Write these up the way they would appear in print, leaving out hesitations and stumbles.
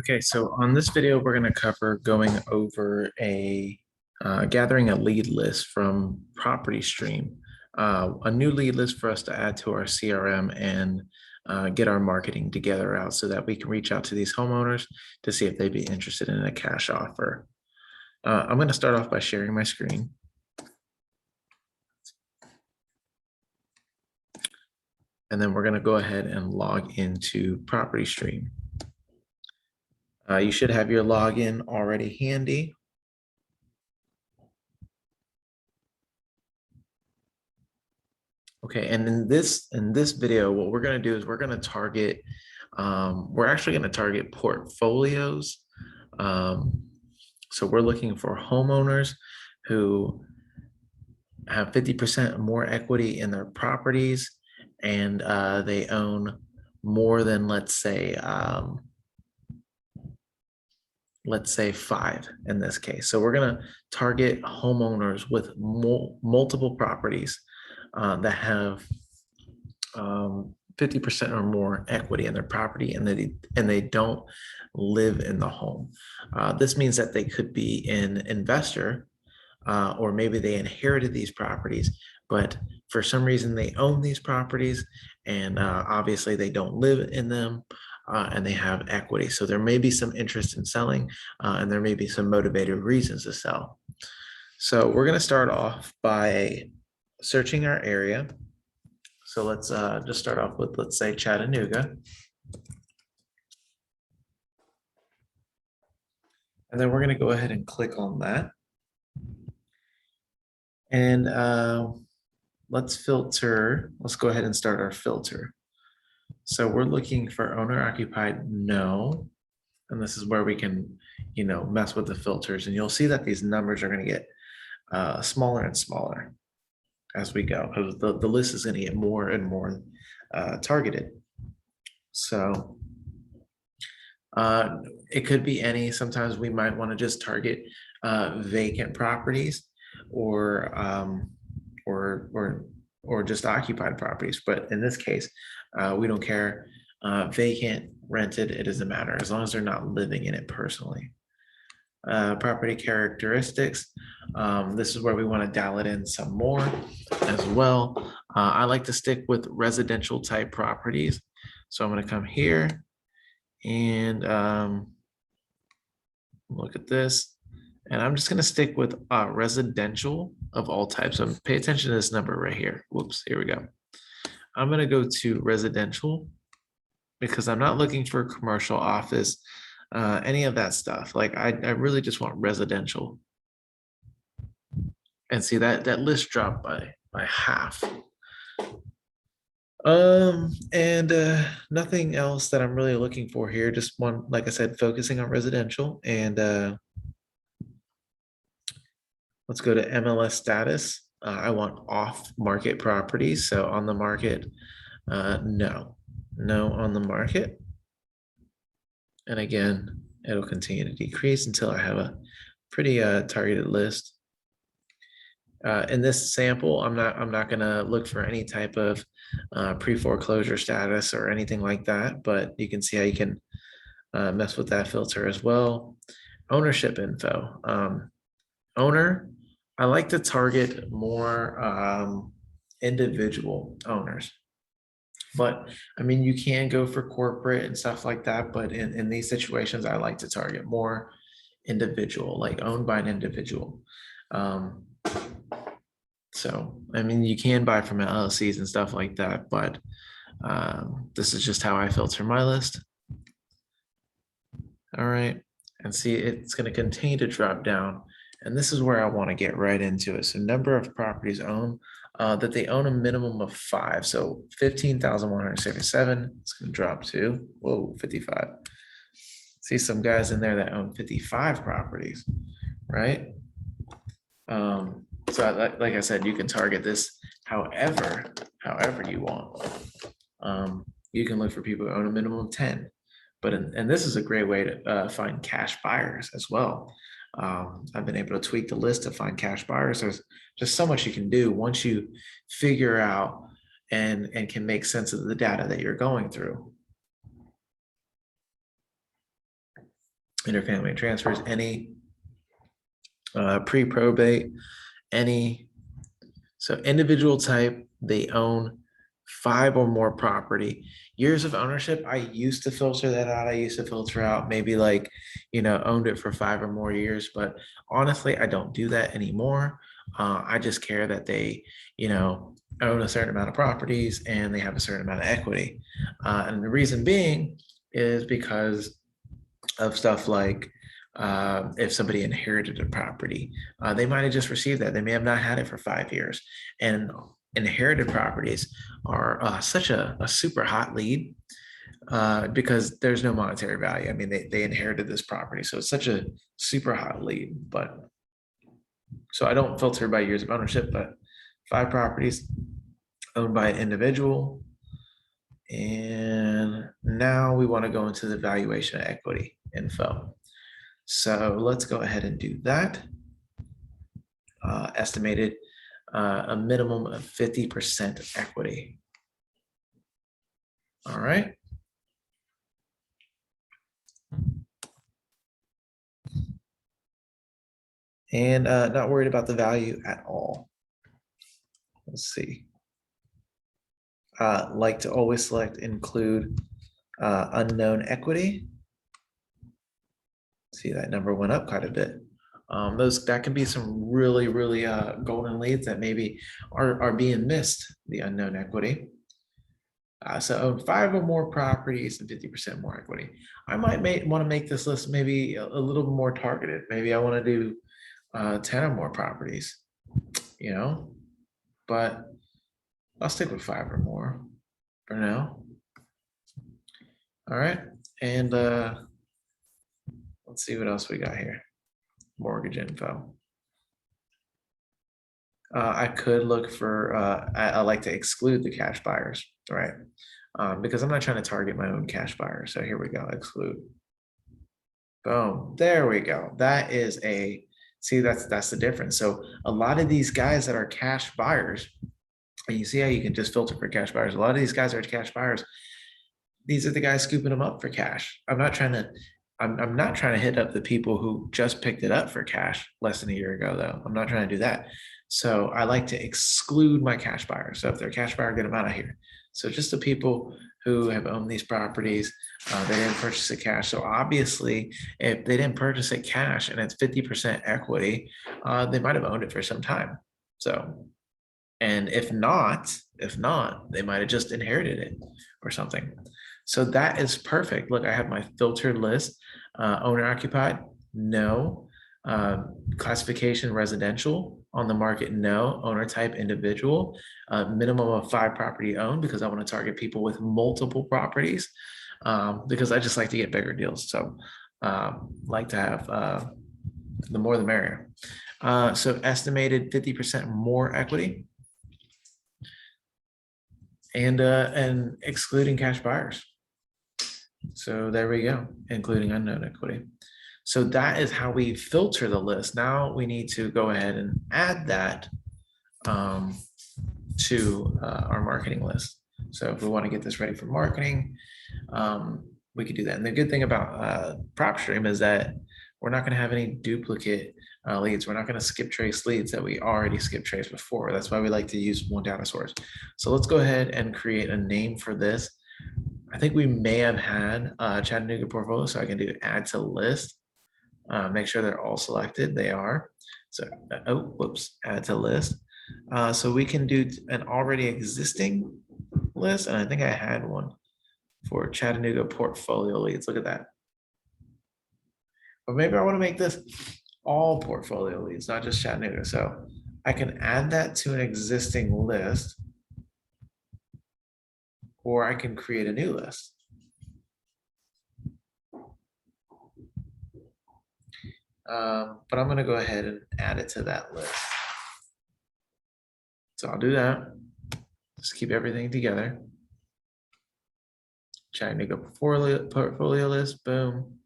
Okay, so on this video, we're going to cover going over gathering a lead list from PropStream, a new lead list for us to add to our CRM and get our marketing together out so that we can reach out to these homeowners to see if they'd be interested in a cash offer. I'm going to start off by sharing my screen. And then we're going to go ahead and log into PropStream. You should have your login already handy. Okay, and in this video, what we're going to do is we're going to target, we're actually going to target portfolios. So we're looking for homeowners who have 50% more equity in their properties, and they own more than, let's say 5 in this case. So we're going to target homeowners with multiple properties that have 50% or more equity in their property, and they don't live in the home. This means that they could be an investor, or maybe they inherited these properties, but for some reason they own these properties, and obviously they don't live in them. And they have equity. So there may be some interest in selling, and there may be some motivated reasons to sell. So we're going to start off by searching our area. So let's just start off with, let's say, Chattanooga. And then we're going to go ahead and click on that. And let's filter. Let's go ahead and start our filter. So we're looking for owner occupied, no. And this is where we can, mess with the filters. And you'll see that these numbers are going to get smaller and smaller as we go, because the list is going to get more and more targeted. So it could be any. Sometimes we might want to just target vacant properties or just occupied properties. But in this case, we don't care. Vacant, rented, it doesn't matter as long as they're not living in it personally. Property characteristics. This is where we want to dial it in some more as well. I like to stick with residential type properties. So I'm going to come here and look at this. And I'm just going to stick with residential of all types. So pay attention to this number right here. Whoops, here we go. I'm going to go to residential because I'm not looking for commercial, office, any of that stuff. Like I really just want residential. And see that list dropped by half. And nothing else that I'm really looking for here. Just one, like I said, focusing on residential. And let's go to MLS status. I want off market properties. So on the market, no on the market. And again, it'll continue to decrease until I have a pretty targeted list. In this sample, I'm not gonna look for any type of pre-foreclosure status or anything like that, but you can see how you can mess with that filter as well. Ownership info. Owner, I like to target more individual owners. But I mean, you can go for corporate and stuff like that. But in these situations, I like to target more individual, like owned by an individual. So, I mean, you can buy from LLCs and stuff like that, but this is just how I filter my list. All right. And see, it's going to continue to drop down. And this is where I want to get right into it. So number of properties owned, that they own a minimum of 5. So 15,177, it's going to drop to, 55. See some guys in there that own 55 properties, right? So like I said, you can target this however you want. You can look for people who own a minimum of 10. But and this is a great way to find cash buyers as well. I've been able to tweak the list to find cash buyers. There's just so much you can do once you figure out and can make sense of the data that you're going through. interfamily transfers, any pre-probate, any. So individual type, they own 5 or more property. Years of ownership, I used to filter that out. I used to filter out maybe like, owned it for 5 or more years, but honestly, I don't do that anymore. I just care that they, own a certain amount of properties and they have a certain amount of equity. And the reason being is because of stuff like if somebody inherited a property, they might have just received that. They may have not had it for 5 years. And inherited properties are such a super hot lead because there's no monetary value. I mean, they inherited this property. So it's such a super hot lead. But so I don't filter by years of ownership, but 5 properties owned by an individual. And now we want to go into the valuation of equity info. So let's go ahead and do that. Estimated a minimum of 50% equity. All right. And not worried about the value at all. Let's see. Like to always select include unknown equity. See, that number went up quite a bit. That can be some really golden leads that maybe are being missed, the unknown equity. So 5 or more properties and 50% more equity. I might want to make this list maybe a little more targeted. Maybe I want to do 10 or more properties, but I'll stick with 5 or more for now. All right, and let's see what else we got here. Mortgage info. I could look for, I like to exclude the cash buyers, right? Because I'm not trying to target my own cash buyer. So here we go, exclude. Boom, there we go. That is see, that's the difference. So a lot of these guys that are cash buyers, and you see how you can just filter for cash buyers. A lot of these guys are cash buyers. These are the guys scooping them up for cash. I'm not trying to hit up the people who just picked it up for cash less than a year ago, though. I'm not trying to do that. So I like to exclude my cash buyers. So if they're a cash buyer, get them out of here. So just the people who have owned these properties, they didn't purchase it cash. So obviously, if they didn't purchase it cash and it's 50% equity, they might have owned it for some time. So, and if not, they might have just inherited it or something. So that is perfect. Look, I have my filtered list. Owner occupied, no. Classification residential, on the market, no. Owner type individual, minimum of 5 property owned, because I want to target people with multiple properties, because I just like to get bigger deals. So like to have the more the merrier. So estimated 50% more equity, and excluding cash buyers. So there we go, including unknown equity. So that is how we filter the list. Now we need to go ahead and add that to our marketing list. So if we want to get this ready for marketing, we could do that. And the good thing about PropStream is that we're not going to have any duplicate leads. We're not going to skip trace leads that we already skip traced before. That's why we like to use one data source. So let's go ahead and create a name for this. I think we may have had Chattanooga portfolio, so I can do add to list. Make sure they're all selected. They are. So, add to list. So we can do an already existing list, and I think I had one for Chattanooga portfolio leads. Look at that. But maybe I want to make this all portfolio leads, not just Chattanooga. So I can add that to an existing list, or I can create a new list. But I'm going to go ahead and add it to that list. So I'll do that. Just keep everything together. Chattanooga portfolio list, boom.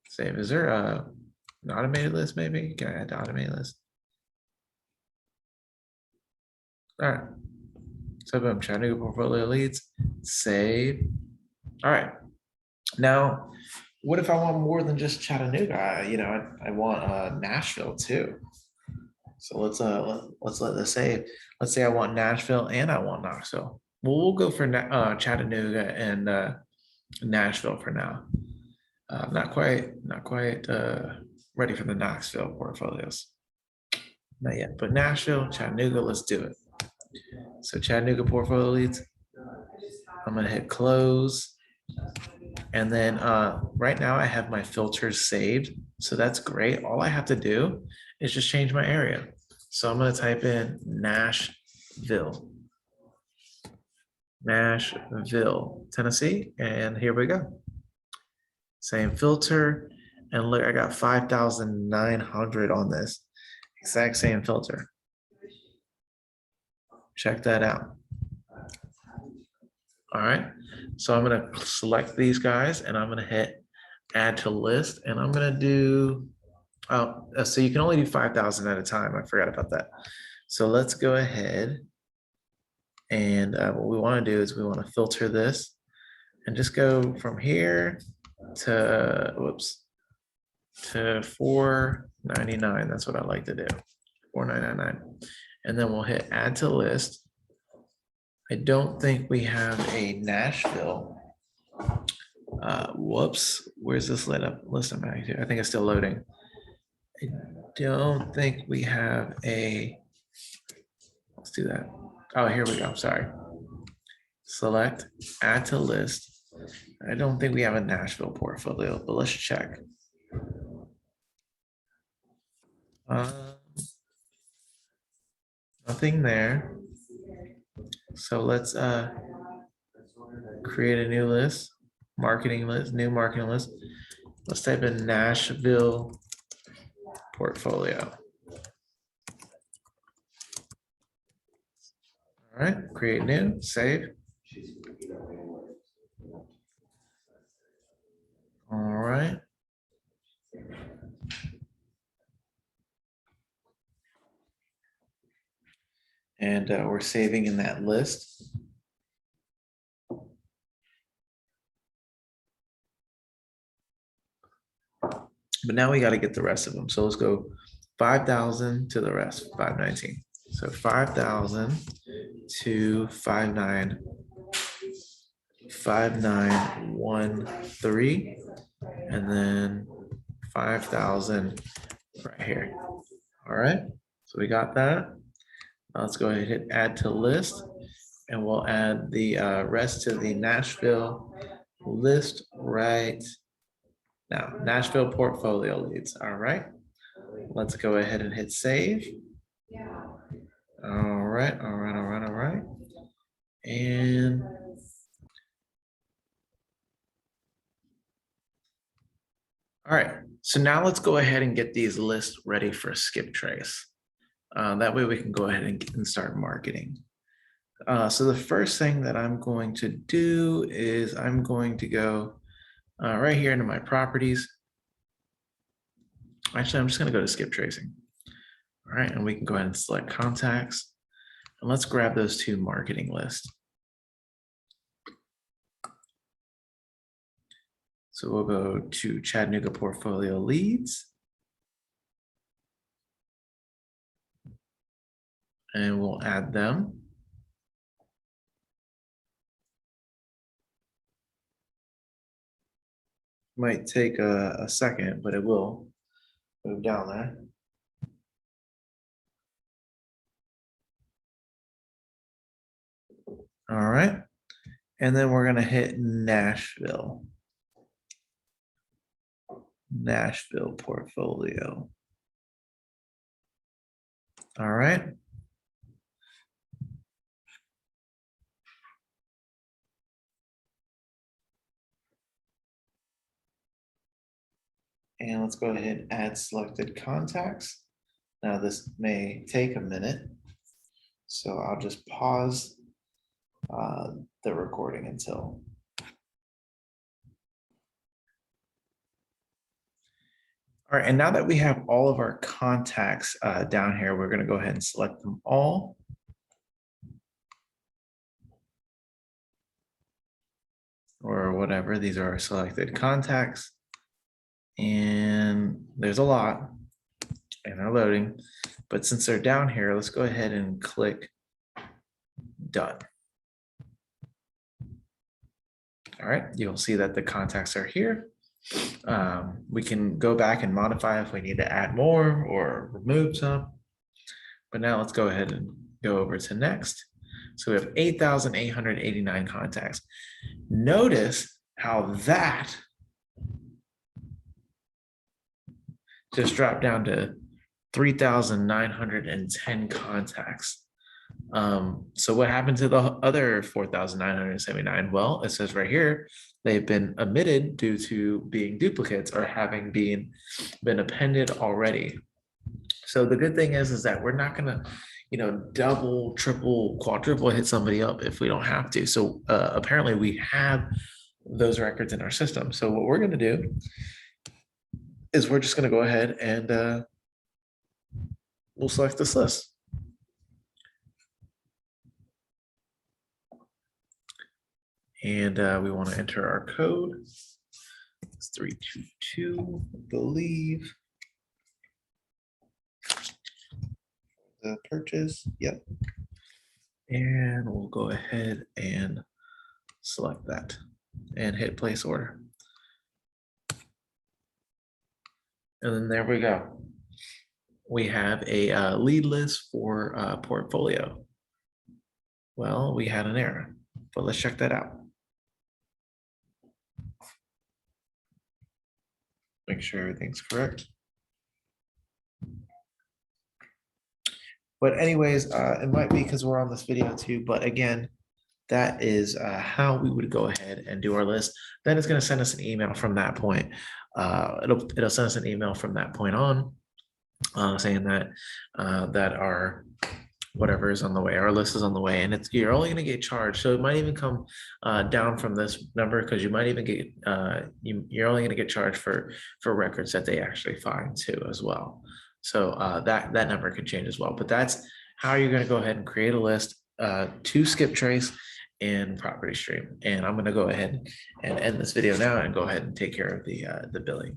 Save. Is there an automated list maybe? Can I add the automated list? All right. So boom, Chattanooga portfolio leads, save. All right. Now what if I want more than just Chattanooga? I want Nashville too. So let's let this say, let's say I want Nashville and I want Knoxville. Well, we'll go for Chattanooga and Nashville for now. Not quite ready for the Knoxville portfolios. Not yet, but Nashville, Chattanooga, let's do it. So Chattanooga portfolio leads. I'm gonna hit close. And then right now I have my filters saved. So that's great. All I have to do is just change my area. So I'm gonna type in Nashville, Tennessee, and here we go. Same filter, and look, I got 5,900 on this exact same filter. Check that out. All right, so I'm gonna select these guys and I'm gonna hit add to list, and I'm gonna do, so you can only do 5,000 at a time. I forgot about that. So let's go ahead. And what we want to do is we want to filter this and just go from here to, to 499. That's what I like to do, 4999. And then we'll hit add to list. I don't think we have a Nashville. Where's this list I'm at here? I think it's still loading. I don't think we have a, let's do that. Oh, here we go. Sorry. Select, add to list. I don't think we have a Nashville portfolio, but let's check. Nothing there. So let's create a new list, marketing list, new marketing list. Let's type in Nashville portfolio. All right, create new, save. All right. And we're saving in that list. But now we got to get the rest of them. So let's go 5,000 to the rest, 519. So 5,000 to 5913, and then 5,000 right here. All right, so we got that. Now let's go ahead and hit add to list, and we'll add the rest to the Nashville list right now. Nashville portfolio leads. All right, let's go ahead and hit save. All right. And all right, so now let's go ahead and get these lists ready for Skiptrace. That way we can go ahead and start marketing. So the first thing that I'm going to do is I'm going to go right here into my properties. Actually, I'm just going to go to Skiptracing. All right, and we can go ahead and select contacts. And let's grab those two marketing lists. So we'll go to Chattanooga portfolio leads. And we'll add them. Might take a second, but it will move down there. All right. And then we're going to hit Nashville portfolio. All right. And let's go ahead and add selected contacts. Now this may take a minute, so I'll just pause the recording until. All right, and now that we have all of our contacts down here, we're going to go ahead and select them all. Or whatever, these are our selected contacts. And there's a lot and they're loading, but since they're down here, let's go ahead and click done. All right, you'll see that the contacts are here. We can go back and modify if we need to add more or remove some. But now let's go ahead and go over to next. So we have 8,889 contacts. Notice how that just dropped down to 3,910 contacts. So what happened to the other 4,979? Well, it says right here, they've been omitted due to being duplicates or having been appended already. So the good thing is that we're not gonna, double, triple, quadruple hit somebody up if we don't have to. So apparently we have those records in our system. So what we're gonna do is we're just gonna go ahead and we'll select this list. And we want to enter our code. It's 322, I believe. The purchase, yep. And we'll go ahead and select that and hit place order. And then there we go. We have a lead list for portfolio. Well, we had an error, but let's check that out. Make sure everything's correct. But anyways, it might be because we're on this video too, but again, that is how we would go ahead and do our list. Then it's going to send us an email from that point. It'll send us an email from that point on, saying that that our whatever is on the way, our list is on the way, and you're only going to get charged. So it might even come down from this number, because you might even get you're only going to get charged for records that they actually find too as well. So that number could change as well. But that's how you're going to go ahead and create a list to Skiptrace and PropStream. And I'm going to go ahead and end this video now and go ahead and take care of the billing.